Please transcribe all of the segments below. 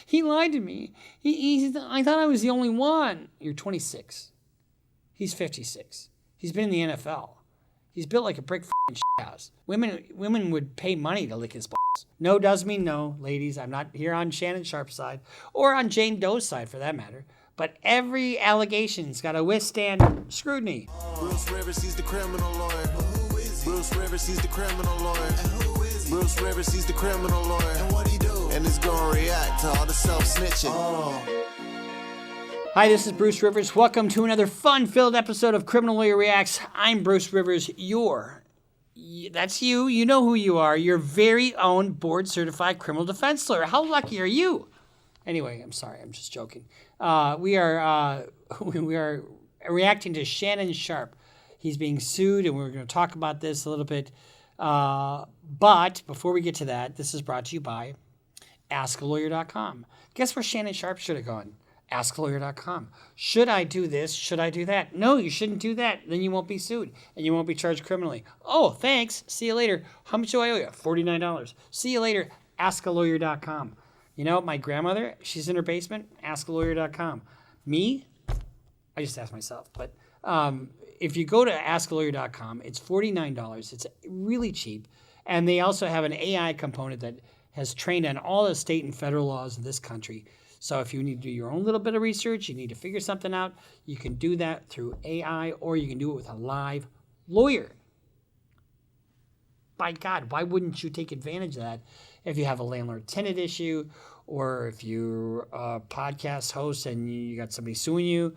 He lied to me. I thought I was the only one. You're 26. He's 56. He's been in the NFL. He's built like a brick house. Women would pay money to lick his balls. No does mean no, ladies. I'm not here on Shannon Sharpe's side or on Jane Doe's side for that matter. But every allegation's got to withstand scrutiny. Bruce Rivers, he's the criminal lawyer. Bruce Rivers, he's the criminal lawyer. Bruce Rivers, he's the criminal lawyer. And what he do? And he's gonna react to all the self-snitching. Hi, this is Bruce Rivers. Welcome to another fun-filled episode of Criminal Lawyer Reacts. I'm Bruce Rivers, that's you. You know who you are. Your very own board-certified criminal defense lawyer. How lucky are you? Anyway, I'm sorry. I'm just joking. We are reacting to Shannon Sharpe. He's being sued, and we're going to talk about this a little bit. But before we get to that, this is brought to you by AskALawyer.com. Guess where Shannon Sharpe should have gone? AskALawyer.com. Should I do this? Should I do that? No, you shouldn't do that. Then you won't be sued, and you won't be charged criminally. Oh, thanks. See you later. How much do I owe you? $49. See you later. AskALawyer.com. You know, my grandmother, she's in her basement. AskALawyer.com. Me? I just asked myself. But if you go to AskALawyer.com, it's $49. It's really cheap. And they also have an AI component that has trained on all the state and federal laws of this country. So if you need to do your own little bit of research, you need to figure something out, you can do that through AI, or you can do it with a live lawyer. By God, why wouldn't you take advantage of that if you have a landlord-tenant issue, or if you're a podcast host and you got somebody suing you,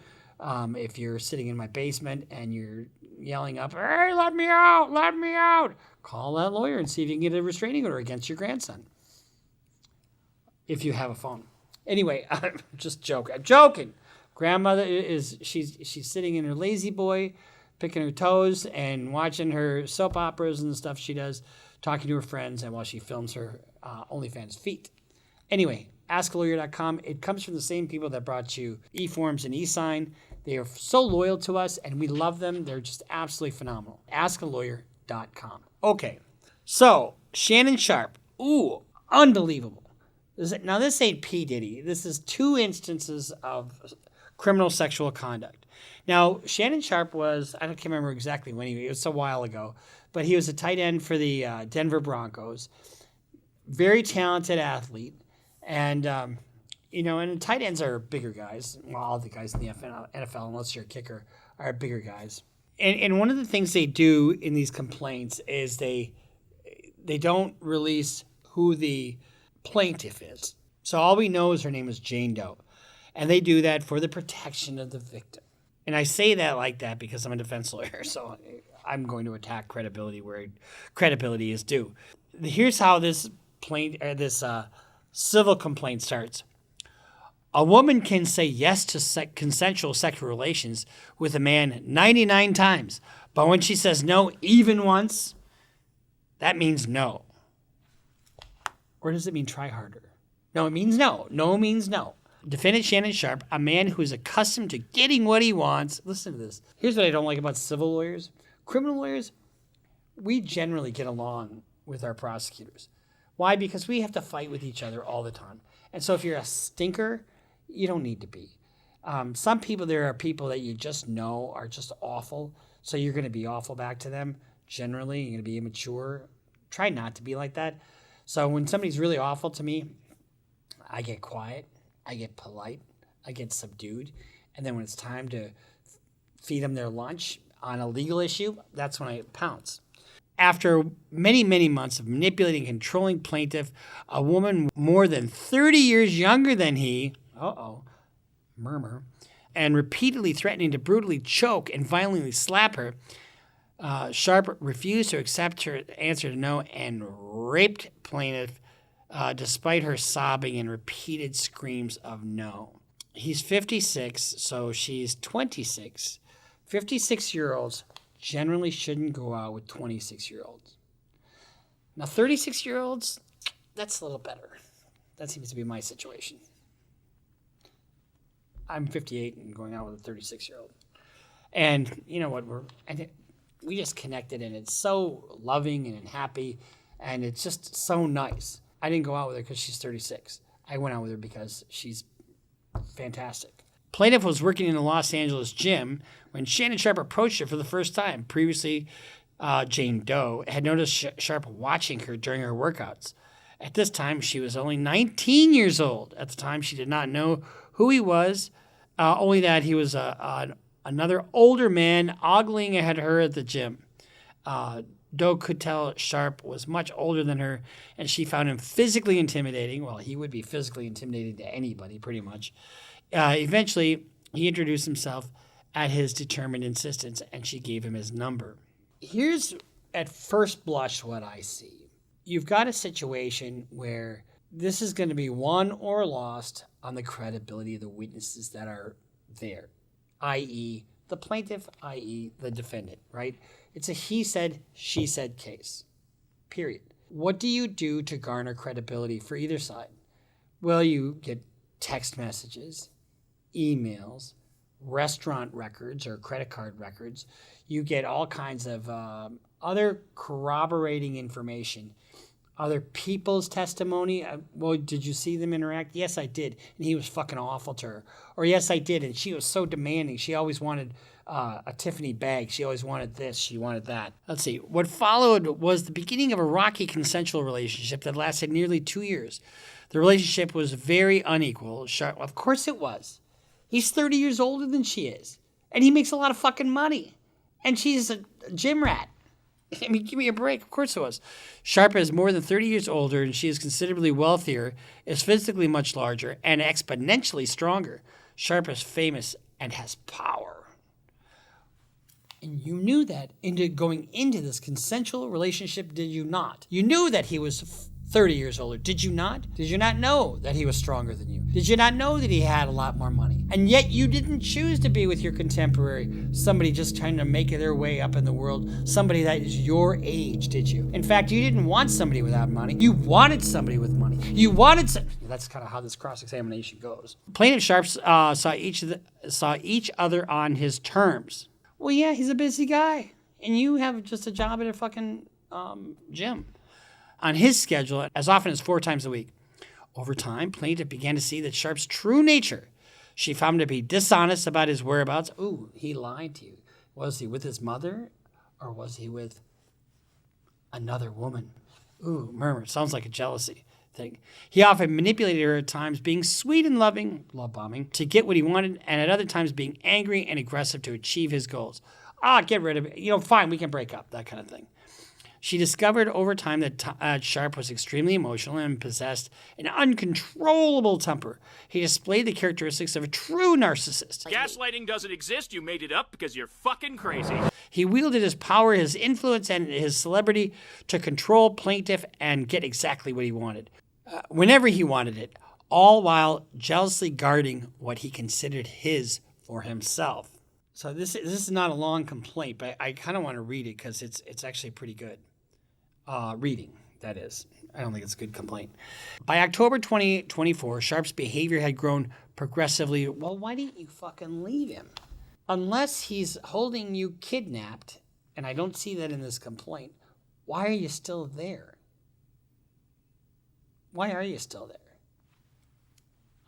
if you're sitting in my basement and you're yelling up, hey, let me out, call that lawyer and see if you can get a restraining order against your grandson. If you have a phone. Anyway, I'm just joking. I'm joking. Grandmother she's sitting in her lazy boy, picking her toes and watching her soap operas and the stuff she does, talking to her friends, and while she films her OnlyFans feet. Anyway, AskALawyer.com. It comes from the same people that brought you eForms and eSign. They are so loyal to us, and we love them. They're just absolutely phenomenal. AskALawyer.com. Okay, so Shannon Sharpe. Ooh, unbelievable. Now, this ain't P. Diddy. This is 2 instances of criminal sexual conduct. Now, Shannon Sharpe was, I can't remember exactly when it was a while ago, but he was a tight end for the Denver Broncos. Very talented athlete. And, and tight ends are bigger guys. Well, all the guys in the NFL, unless you're a kicker, are bigger guys. And one of the things they do in these complaints is they don't release who the plaintiff is. So all we know is her name is Jane Doe. And they do that for the protection of the victim. And I say that like that because I'm a defense lawyer, so I'm going to attack credibility where credibility is due. Here's how this civil complaint starts. A woman can say yes to consensual sexual relations with a man 99 times, but when she says no even once, that means no. Or does it mean try harder? No, it means no. No means no. Defendant Shannon Sharpe, a man who is accustomed to getting what he wants. Listen to this. Here's what I don't like about civil lawyers. Criminal lawyers, we generally get along with our prosecutors. Why? Because we have to fight with each other all the time. And so if you're a stinker, you don't need to be. Some people, there are people that you just know are just awful. So you're going to be awful back to them. Generally, you're going to be immature. Try not to be like that. So when somebody's really awful to me, I get quiet, I get polite, I get subdued. And then when it's time to feed them their lunch on a legal issue, that's when I pounce. After many, many months of manipulating and controlling plaintiff, a woman more than 30 years younger than he, murmur, and repeatedly threatening to brutally choke and violently slap her, Sharpe refused to accept her answer to no and raped plaintiff despite her sobbing and repeated screams of no. He's 56, so she's 26. 56-year-olds generally shouldn't go out with 26-year-olds. Now, 36-year-olds, that's a little better. That seems to be my situation. I'm 58 and going out with a 36-year-old. And you know what? We just connected, and it's so loving and happy, and it's just so nice. I didn't go out with her because she's 36. I went out with her because she's fantastic. Plaintiff was working in a Los Angeles gym when Shannon Sharpe approached her for the first time. Previously, Jane Doe had noticed Sharpe watching her during her workouts. At this time, she was only 19 years old. At the time, she did not know who he was, only that he was another older man ogling ahead of her at the gym. Doe could tell Sharpe was much older than her, and she found him physically intimidating. Well, he would be physically intimidating to anybody, pretty much. Eventually, he introduced himself at his determined insistence, and she gave him his number. Here's, at first blush, what I see. You've got a situation where this is going to be won or lost on the credibility of the witnesses that are there, i.e., the plaintiff, i.e., the defendant, right? It's a he said, she said case, period. What do you do to garner credibility for either side? Well, you get text messages, emails, restaurant records or credit card records. You get all kinds of other corroborating information, other people's testimony. Well, did you see them interact? Yes, I did. And he was fucking awful to her. Or yes, I did. And she was so demanding. She always wanted a Tiffany bag. She always wanted this. She wanted that. Let's see. What followed was the beginning of a rocky consensual relationship that lasted nearly 2 years. The relationship was very unequal. Of course it was. He's 30 years older than she is. And he makes a lot of fucking money. And she's a gym rat. I mean, give me a break. Of course it was. Sharpe is more than 30 years older, and she is considerably wealthier, is physically much larger, and exponentially stronger. Sharpe is famous and has power. And you knew that going into this consensual relationship, did you not? You knew that he was 30 years older. Did you not? Did you not know that he was stronger than you? Did you not know that he had a lot more money? And yet you didn't choose to be with your contemporary, somebody just trying to make their way up in the world, somebody that is your age, did you? In fact, you didn't want somebody without money. You wanted somebody with money. You wanted That's kind of how this cross-examination goes. Plaintiff Sharpe saw each other on his terms. Well, yeah, he's a busy guy. And you have just a job at a fucking gym. On his schedule, as often as 4 times a week. Over time, plaintiff began to see that Sharpe's true nature. She found him to be dishonest about his whereabouts. Ooh, he lied to you. Was he with his mother, or was he with another woman? Ooh, murmur. Sounds like a jealousy thing. He often manipulated her at times, being sweet and loving, love bombing, to get what he wanted, and at other times being angry and aggressive to achieve his goals. Get rid of it. Fine, we can break up, that kind of thing. She discovered over time that Sharpe was extremely emotional and possessed an uncontrollable temper. He displayed the characteristics of a true narcissist. Gaslighting doesn't exist. You made it up because you're fucking crazy. He wielded his power, his influence, and his celebrity to control plaintiff and get exactly what he wanted, whenever he wanted it, all while jealously guarding what he considered his for himself. So this is not a long complaint, but I kind of want to read it because it's actually pretty good. Reading, that is. I don't think it's a good complaint. By October 2024, Sharpe's behavior had grown progressively. Well, why didn't you fucking leave him? Unless he's holding you kidnapped, and I don't see that in this complaint, why are you still there? Why are you still there?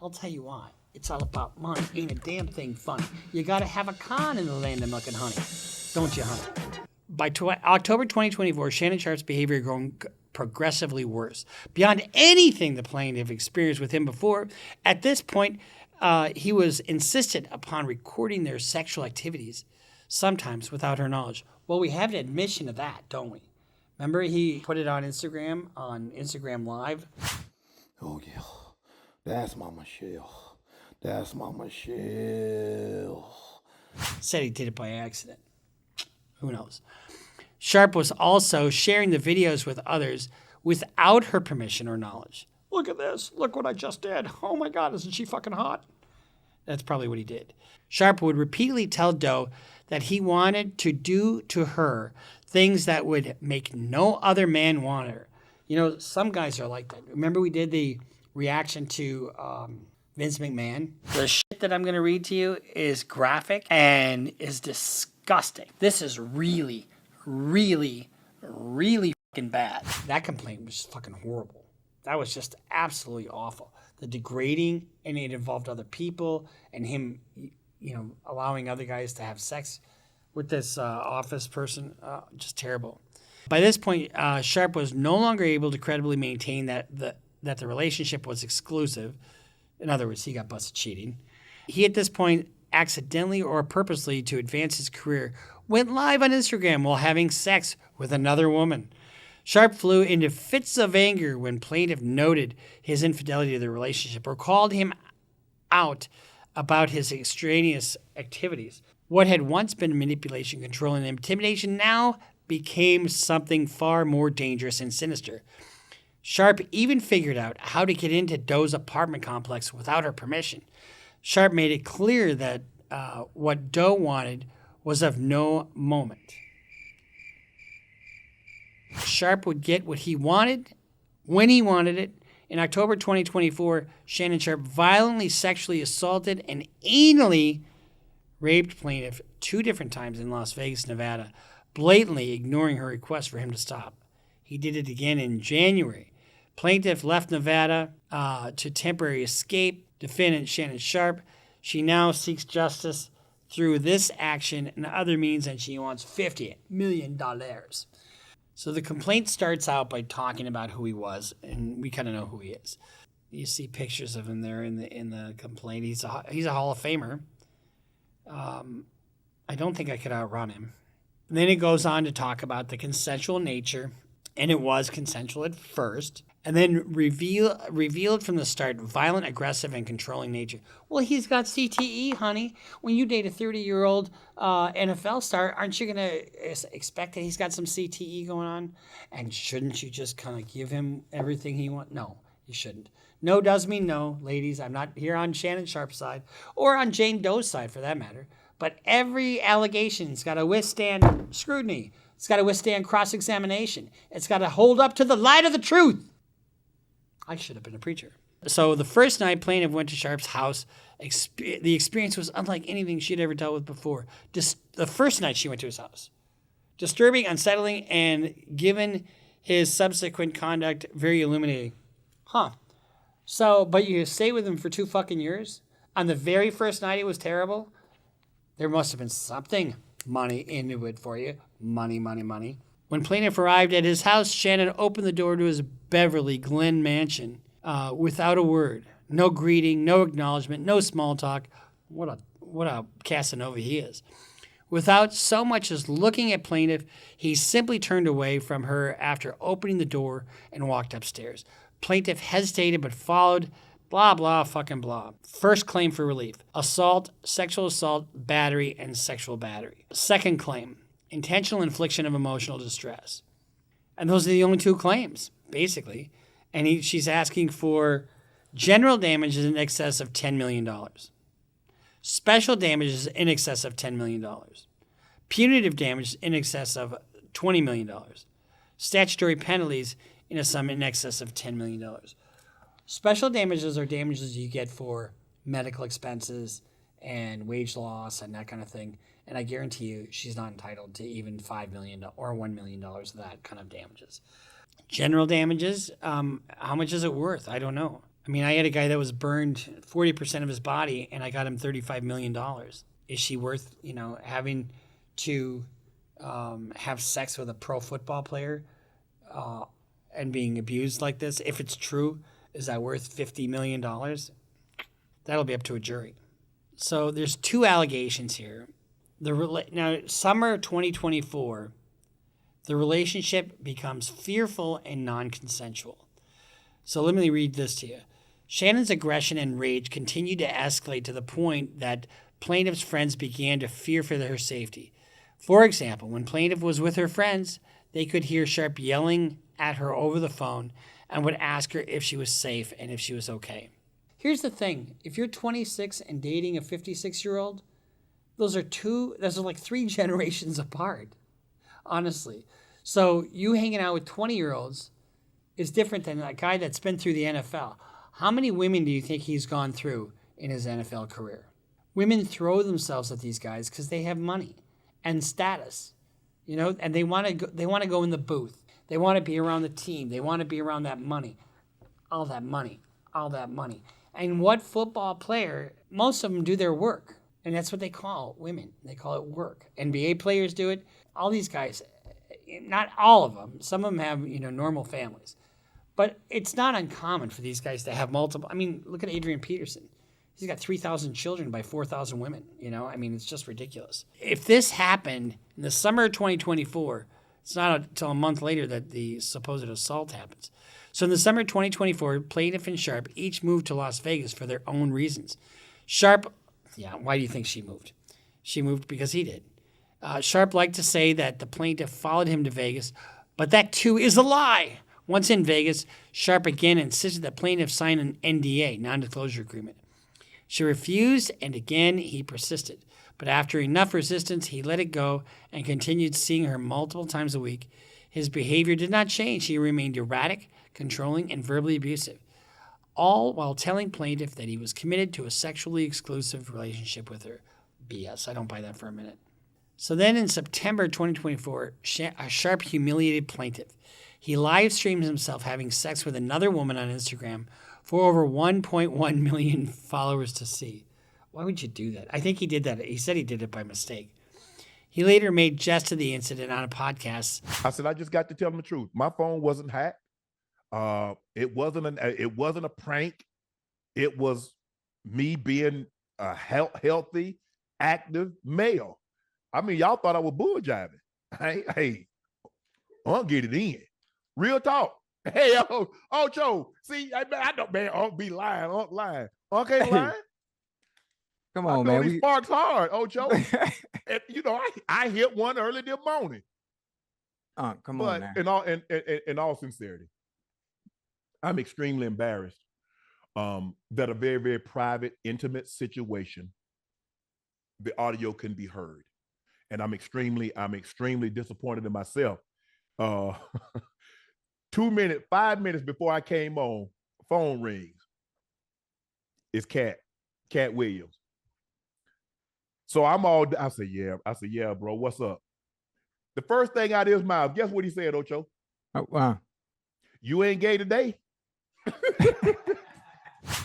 I'll tell you why. It's all about money. Ain't a damn thing funny. You gotta have a con in the land of milk and honey. Don't you, honey? By October 2024, Shannon Sharpe's behavior had grown progressively worse. Beyond anything the plaintiff experienced with him before, at this point, he was insistent upon recording their sexual activities, sometimes without her knowledge. Well, we have an admission of that, don't we? Remember he put it on Instagram Live? Oh, yeah. That's my Michelle. That's my Michelle. Said he did it by accident. Who knows? Sharpe was also sharing the videos with others without her permission or knowledge. Look at this. Look what I just did. Oh my God, isn't she fucking hot? That's probably what he did. Sharpe would repeatedly tell Doe that he wanted to do to her things that would make no other man want her. Some guys are like that. Remember we did the reaction to Vince McMahon? The shit that I'm going to read to you is graphic and is disgusting. This is really, really, really fucking bad. That complaint was fucking horrible. That was just absolutely awful. the degrading, and it involved other people and him, allowing other guys to have sex with this office person. Just terrible. By this point, Sharpe was no longer able to credibly maintain that the relationship was exclusive. In other words, he got busted cheating. He, at this point, accidentally or purposely to advance his career, went live on Instagram while having sex with another woman. Sharpe flew into fits of anger when plaintiff noted his infidelity to the relationship or called him out about his extraneous activities. What had once been manipulation, control, and intimidation now became something far more dangerous and sinister. Sharpe even figured out how to get into Doe's apartment complex without her permission. Sharpe made it clear that what Doe wanted was of no moment. Sharpe would get what he wanted when he wanted it. In October 2024, Shannon Sharpe violently sexually assaulted and anally raped plaintiff 2 different times in Las Vegas, Nevada, blatantly ignoring her request for him to stop. He did it again in January. Plaintiff left Nevada to temporary escape. Defendant Shannon Sharpe. She now seeks justice through this action and other means, and she wants $50 million. So the complaint starts out by talking about who he was, and we kind of know who he is. You see pictures of him there in the complaint. He's a Hall of Famer. I don't think I could outrun him. And then it goes on to talk about the consensual nature, and it was consensual at first, and then revealed from the start violent, aggressive, and controlling nature. Well, he's got CTE, honey. When you date a 30-year-old NFL star, aren't you going to expect that he's got some CTE going on? And shouldn't you just kind of give him everything he wants? No, you shouldn't. No does mean no, ladies. I'm not here on Shannon Sharpe's side or on Jane Doe's side for that matter. But every allegation's got to withstand scrutiny. It's got to withstand cross-examination. It's got to hold up to the light of the truth. I should have been a preacher. So the first night plaintiff went to Sharpe's house, the experience was unlike anything she'd ever dealt with before. The first night she went to his house. Disturbing, unsettling, and given his subsequent conduct, very illuminating. So, but you stay with him for 2 fucking years? On the very first night it was terrible? There must have been something money into it for you. Money. When plaintiff arrived at his house, Shannon opened the door to his Beverly Glen mansion without a word. No greeting, no acknowledgement, no small talk. What a Casanova he is. Without so much as looking at plaintiff, he simply turned away from her after opening the door and walked upstairs. Plaintiff hesitated but followed. Blah, blah, fucking blah. First claim for relief. Assault, sexual assault, battery, and sexual battery. Second claim. Intentional infliction of emotional distress. And those are the only 2 claims, basically. And she's asking for general damages in excess of $10 million. Special damages in excess of $10 million. Punitive damages in excess of $20 million. Statutory penalties in a sum in excess of $10 million. Special damages are damages you get for medical expenses and wage loss and that kind of thing. And I guarantee you she's not entitled to even $5 million or $1 million of that kind of damages. General damages, how much is it worth? I don't know. I mean, I had a guy that was burned 40% of his body and I got him $35 million. Is she worth, having to have sex with a pro football player and being abused like this? If it's true, is that worth $50 million? That'll be up to a jury. So there's 2 allegations here. Now, summer 2024, the relationship becomes fearful and non-consensual. So let me read this to you. Shannon's aggression and rage continued to escalate to the point that plaintiff's friends began to fear for her safety. For example, when plaintiff was with her friends, they could hear Sharpe yelling at her over the phone and would ask her if she was safe and if she was okay. Here's the thing. If you're 26 and dating a 56-year-old, those are 3 generations apart, honestly. So you hanging out with 20-year-olds is different than a guy that's been through the NFL. How many women do you think he's gone through in his NFL career? Women throw themselves at these guys because they have money and status, and they want to go in the booth. They want to be around the team. They want to be around that money, all that money. all that money. And what football player, most of them do their work. And that's what they call women. They call it work. NBA players do it. All these guys, not all of them. Some of them have, normal families. But it's not uncommon for these guys to have multiple. I mean, look at Adrian Peterson. He's got 3,000 children by 4,000 women. It's just ridiculous. If this happened in the summer of 2024, it's not until a month later that the supposed assault happens. So in the summer of 2024, plaintiff and Sharpe each moved to Las Vegas for their own reasons. Sharpe, why do you think she moved? She moved because he did. Sharpe liked to say that the plaintiff followed him to Vegas, but that too is a lie. Once in Vegas, Sharpe again insisted that plaintiff sign an NDA, non-disclosure agreement. She refused, and again he persisted. But after enough resistance, he let it go and continued seeing her multiple times a week. His behavior did not change. He remained erratic, controlling, and verbally abusive, all while telling plaintiff that he was committed to a sexually exclusive relationship with her. BS. I don't buy that for a minute. So then in September 2024, Sharpe humiliated plaintiff. He live streamed himself having sex with another woman on Instagram for over 1.1 million followers to see. Why would you do that? I think he did that. He said he did it by mistake. He later made jest of the incident on a podcast. I said, I just got to tell him the truth. My phone wasn't hacked. It wasn't a prank. It was me being a healthy, active male. I mean, y'all thought I was bull jiving. Hey, I'll get it in. Real talk. Hey, Ocho. See, I don't, man. I'll be lying. I'm lying. Okay, lying. Come on, man. These sparks hard, Ocho. And, I hit one early this morning. Come on, man. In all sincerity, I'm extremely embarrassed that a very, very private, intimate situation, the audio can be heard, and I'm extremely disappointed in myself. 5 minutes before I came on, phone rings. It's Cat Williams. So I said, yeah, bro, what's up? The first thing out of his mouth, guess what he said, Ocho? Oh, wow. You ain't gay today?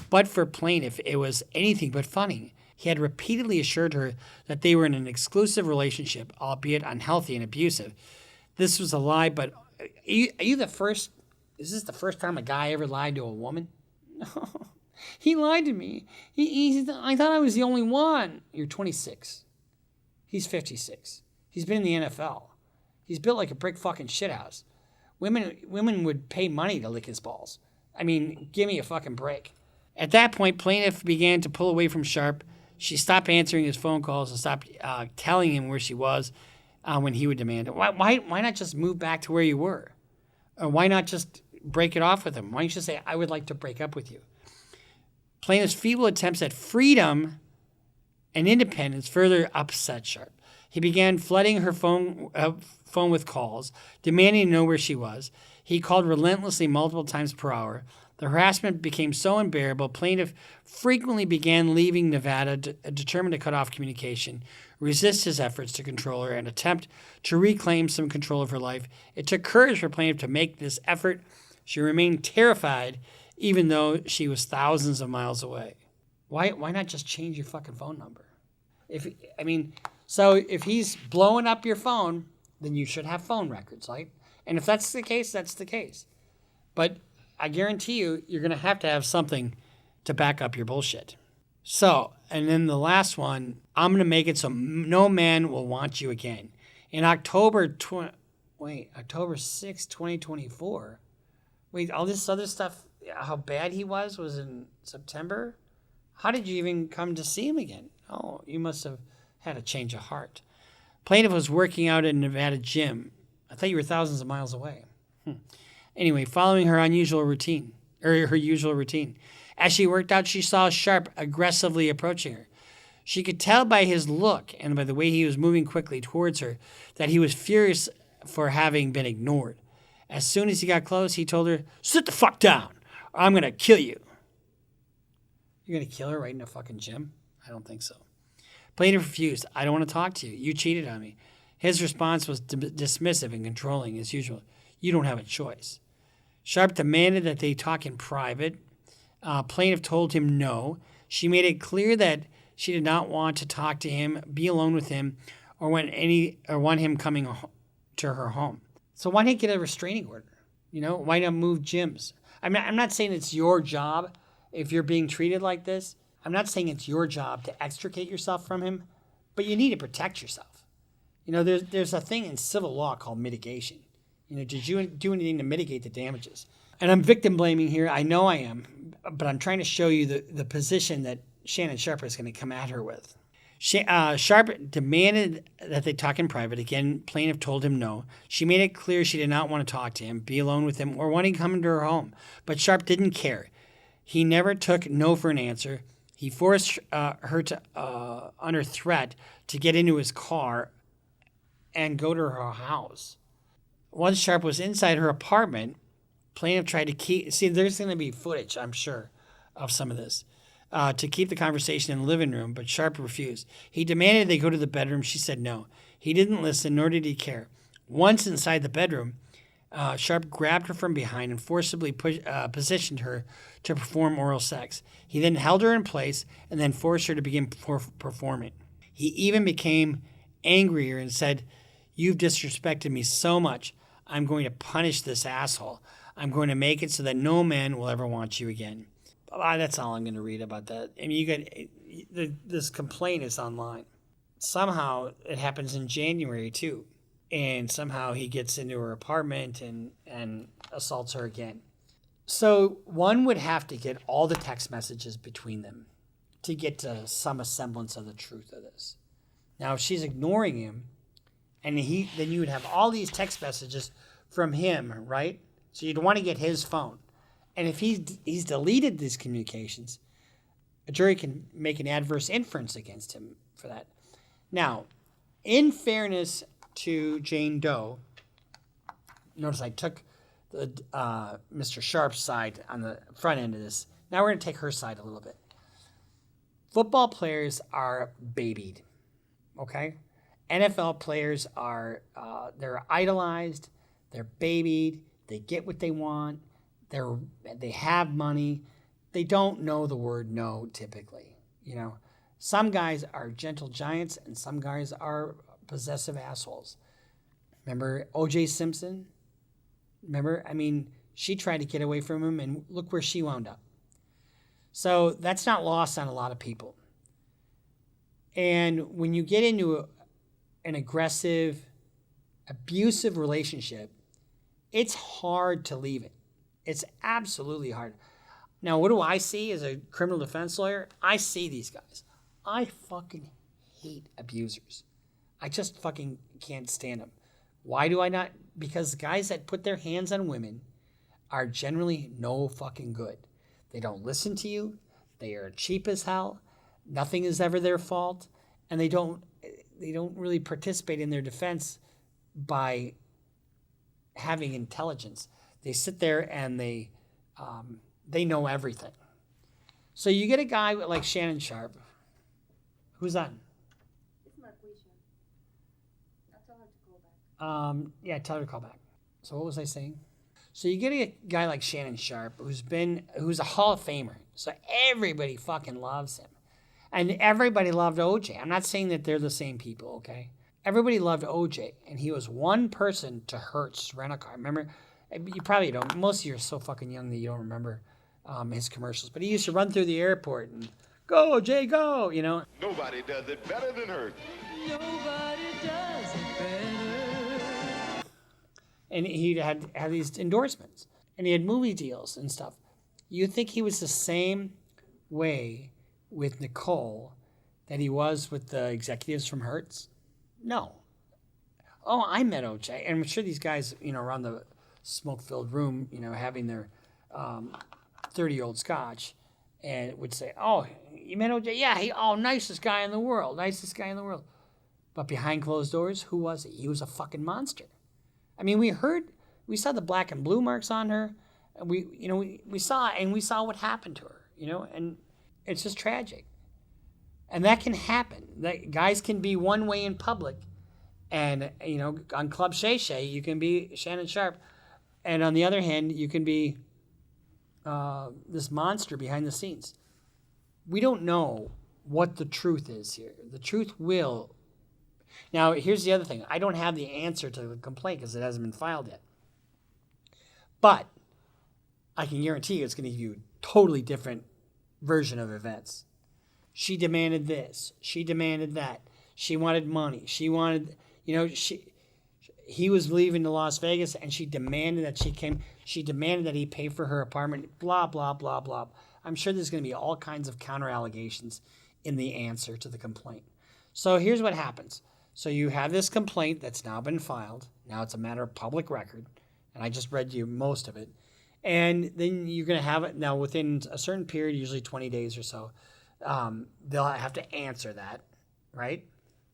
But for plaintiff, it was anything but funny. He had repeatedly assured her that they were in an exclusive relationship, albeit unhealthy and abusive. This was a lie, but are you the first? Is this the first time a guy ever lied to a woman? No. He lied to me. I thought I was the only one. You're 26. He's 56. He's been in the NFL. He's built like a brick fucking shithouse. Women would pay money to lick his balls. I mean, give me a fucking break. At that point, plaintiff began to pull away from Sharpe. She stopped answering his phone calls and stopped telling him where she was when he would demand it. Why not just move back to where you were? Or why not just break it off with him? Why don't you just say, I would like to break up with you? Plaintiff's feeble attempts at freedom and independence further upset Sharpe. He began flooding her phone with calls, demanding to know where she was. He called relentlessly multiple times per hour. The harassment became so unbearable, plaintiff frequently began leaving Nevada, determined to cut off communication, resist his efforts to control her, and attempt to reclaim some control of her life. It took courage for plaintiff to make this effort. She remained terrified, even though she was thousands of miles away. Why not just change your fucking phone number? So if he's blowing up your phone, then you should have phone records, right? And if that's the case, that's the case. But I guarantee you're going to have something to back up your bullshit. So, and then the last one, I'm going to make it so no man will want you again. In October 6, 2024. Wait, all this other stuff, how bad he was in September? How did you even come to see him again? Oh, you must have had a change of heart. Plaintiff was working out at a Nevada gym. I thought you were thousands of miles away. Anyway, following her usual routine. As she worked out, she saw Sharpe aggressively approaching her. She could tell by his look and by the way he was moving quickly towards her that he was furious for having been ignored. As soon as he got close, he told her, "Sit the fuck down, or I'm going to kill you." You're going to kill her right in a fucking gym? I don't think so. Plaintiff refused. "I don't want to talk to you. You cheated on me." His response was dismissive and controlling as usual. "You don't have a choice." Sharpe demanded that they talk in private. Plaintiff told him no. She made it clear that she did not want to talk to him, be alone with him, or want him coming to her home. So why not get a restraining order? Why not move gyms? I'm not saying it's your job if you're being treated like this. I'm not saying it's your job to extricate yourself from him, but you need to protect yourself. There's a thing in civil law called mitigation. Did you do anything to mitigate the damages? And I'm victim blaming here. I know I am, but I'm trying to show you the position that Shannon Sharpe is going to come at her with. Sharpe demanded that they talk in private. Again, plaintiff told him no. She made it clear she did not want to talk to him, be alone with him, or want to come into her home. But Sharpe didn't care. He never took no for an answer. He forced her to, under threat, to get into his car and go to her house. Once Sharpe was inside her apartment, plaintiff tried to keep... See, there's going to be footage, I'm sure, of some of this. To keep the conversation in the living room, but Sharpe refused. He demanded they go to the bedroom. She said no. He didn't listen, nor did he care. Once inside the bedroom, Sharpe grabbed her from behind and forcibly positioned her to perform oral sex. He then held her in place and then forced her to begin performing. He even became angrier and said, "You've disrespected me so much. I'm going to punish this asshole. I'm going to make it so that no man will ever want you again." That's all I'm going to read about that. I mean, this complaint is online. Somehow it happens in January too, and somehow he gets into her apartment and assaults her again. So one would have to get all the text messages between them to get to some semblance of the truth of this. Now, if she's ignoring him, and then you would have all these text messages from him, right? So you'd want to get his phone. And if he's deleted these communications, a jury can make an adverse inference against him for that. Now, in fairness to Jane Doe, notice I took the Mr. Sharpe's side on the front end of this. Now we're going to take her side a little bit. Football players are babied, okay? NFL players are they're idolized, they're babied, they get what they want. They have money. They don't know the word no typically. Some guys are gentle giants and some guys are possessive assholes. Remember O.J. Simpson? She tried to get away from him and look where she wound up. So that's not lost on a lot of people. And when you get into an aggressive, abusive relationship, it's hard to leave it. It's absolutely hard. Now, what do I see as a criminal defense lawyer? I see these guys. I fucking hate abusers. I just fucking can't stand them. Why do I not? Because the guys that put their hands on women are generally no fucking good. They don't listen to you. They are cheap as hell. Nothing is ever their fault. And they don't really participate in their defense by having intelligence. They sit there and they know everything. So you get a guy like Shannon Sharpe. Who's on? It's Marquisha. I'll tell her to call back. Yeah, tell her to call back. So what was I saying? So you get a guy like Shannon Sharpe who's a Hall of Famer. So everybody fucking loves him. And everybody loved OJ. I'm not saying that they're the same people, okay? Everybody loved OJ. And he was one person to Hertz Rent-A-Car. Remember? You probably don't. Most of you are so fucking young that you don't remember his commercials. But he used to run through the airport and go, Jay, go, Nobody does it better than her. Nobody does it better. And he had these endorsements. And he had movie deals and stuff. You think he was the same way with Nicole that he was with the executives from Hertz? No. Oh, I met OJ. And I'm sure these guys, around the smoke-filled room, having their 30-year-old scotch, and would say, "Oh, you met OJ? Yeah, nicest guy in the world, nicest guy in the world." But behind closed doors, who was he? He was a fucking monster. I mean, we saw the black and blue marks on her, and we saw what happened to her, and it's just tragic. And that can happen. That guys can be one way in public, and on Club Shay Shay, you can be Shannon Sharpe. And on the other hand, you can be this monster behind the scenes. We don't know what the truth is here. The truth will. Now, here's the other thing. I don't have the answer to the complaint because it hasn't been filed yet. But I can guarantee you it's going to give you a totally different version of events. She demanded this. She demanded that. She wanted money. She wanted, he was leaving to Las Vegas and she demanded that she came. She demanded that he pay for her apartment, blah, blah, blah, blah. I'm sure there's going to be all kinds of counter allegations in the answer to the complaint. So here's what happens. So you have this complaint that's now been filed. Now it's a matter of public record. And I just read you most of it. And then you're going to have it now within a certain period, usually 20 days or so. They'll have to answer that, right?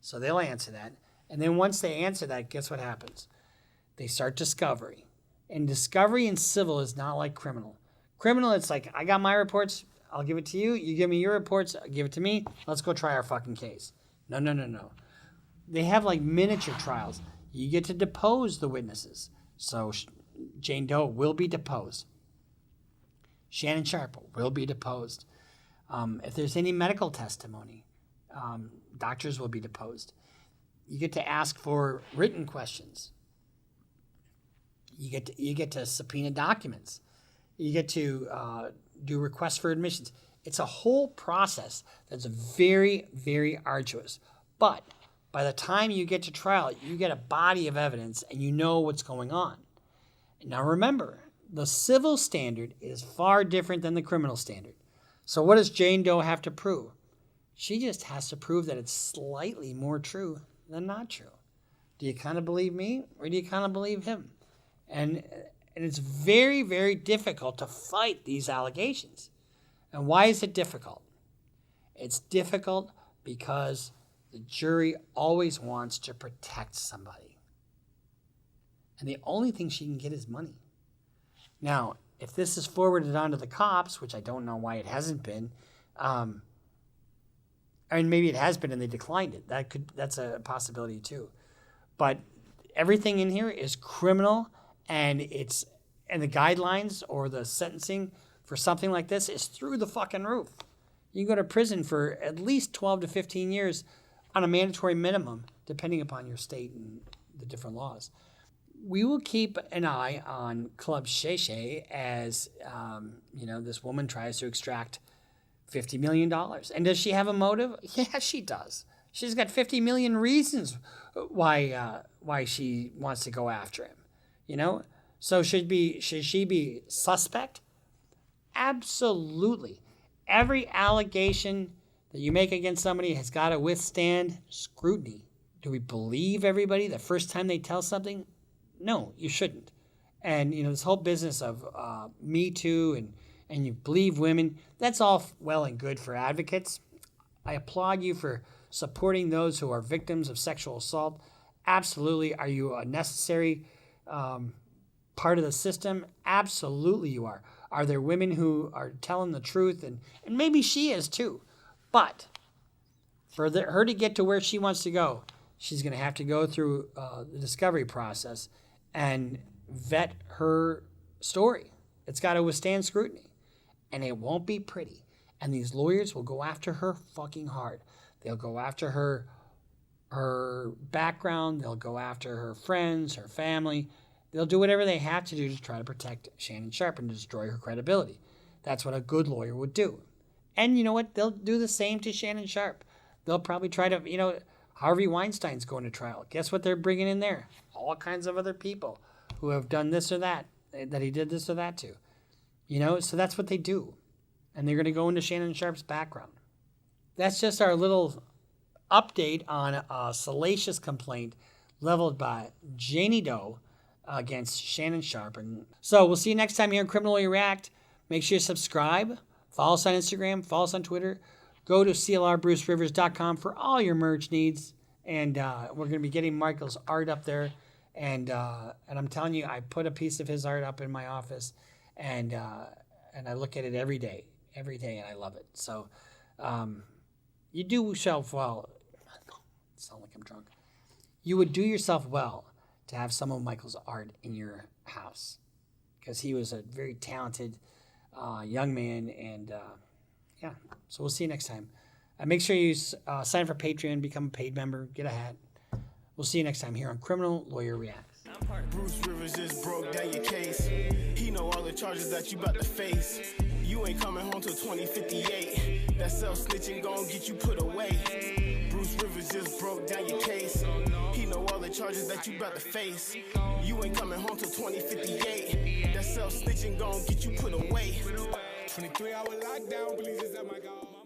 So they'll answer that. And then once they answer that, guess what happens? They start discovery. And discovery in civil is not like criminal. Criminal, it's like, I got my reports, I'll give it to you. You give me your reports, I'll give it to me. Let's go try our fucking case. No. They have like miniature trials. You get to depose the witnesses. So Jane Doe will be deposed. Shannon Sharpe will be deposed. If there's any medical testimony, doctors will be deposed. You get to ask for written questions. You get to subpoena documents. You get to do requests for admissions. It's a whole process that's very, very arduous. But by the time you get to trial, you get a body of evidence and you know what's going on. Now remember, the civil standard is far different than the criminal standard. So what does Jane Doe have to prove? She just has to prove that it's slightly more true than not true. Do you kind of believe me or do you kind of believe him? And it's very, very difficult to fight these allegations. And why is it difficult? It's difficult because the jury always wants to protect somebody. And the only thing she can get is money. Now, if this is forwarded on to the cops, which I don't know why it hasn't been, maybe it has been and they declined it. That's a possibility too. But everything in here is criminal, and the guidelines or the sentencing for something like this is through the fucking roof. You can go to prison for at least 12 to 15 years on a mandatory minimum, depending upon your state and the different laws. We will keep an eye on Club Shay Shay as, this woman tries to extract $50 million. And does she have a motive? Yeah, she does. She's got 50 million reasons why she wants to go after him, So should she be suspect? Absolutely. Every allegation that you make against somebody has got to withstand scrutiny. Do we believe everybody the first time they tell something? No, you shouldn't. And, this whole business of Me Too and you believe women, that's all well and good for advocates. I applaud you for supporting those who are victims of sexual assault. Absolutely. Are you a necessary part of the system? Absolutely you are. Are there women who are telling the truth? And maybe she is too. But for her to get to where she wants to go, she's going to have to go through the discovery process and vet her story. It's got to withstand scrutiny. And it won't be pretty. And these lawyers will go after her fucking hard. They'll go after her background. They'll go after her friends, her family. They'll do whatever they have to do to try to protect Shannon Sharpe and destroy her credibility. That's what a good lawyer would do. And you know what? They'll do the same to Shannon Sharpe. They'll probably try to, Harvey Weinstein's going to trial. Guess what they're bringing in there? All kinds of other people who have done this or that he did this or that to. So that's what they do. And they're going to go into Shannon Sharpe's background. That's just our little update on a salacious complaint leveled by Janie Doe against Shannon Sharpe. And so we'll see you next time here on Criminally React. Make sure you subscribe. Follow us on Instagram. Follow us on Twitter. Go to clrbrucerivers.com for all your merch needs. And we're going to be getting Michael's art up there. And I'm telling you, I put a piece of his art up in my office. And I look at it every day, and I love it. So you do yourself well. I sound like I'm drunk. You would do yourself well to have some of Michael's art in your house, because he was a very talented young man. And yeah, so we'll see you next time. Make sure you sign up for Patreon, become a paid member, get a hat. We'll see you next time here on Criminal Lawyer Reacts. Bruce Rivers just broke down your case. He know all the charges that you about to face. You ain't coming home till 2058. That self-snitching gon' get you put away. Bruce Rivers just broke down your case. He know all the charges that you about to face. You ain't coming home till 2058. That self-snitching gon' get you put away. 23-hour lockdown, please just let my God.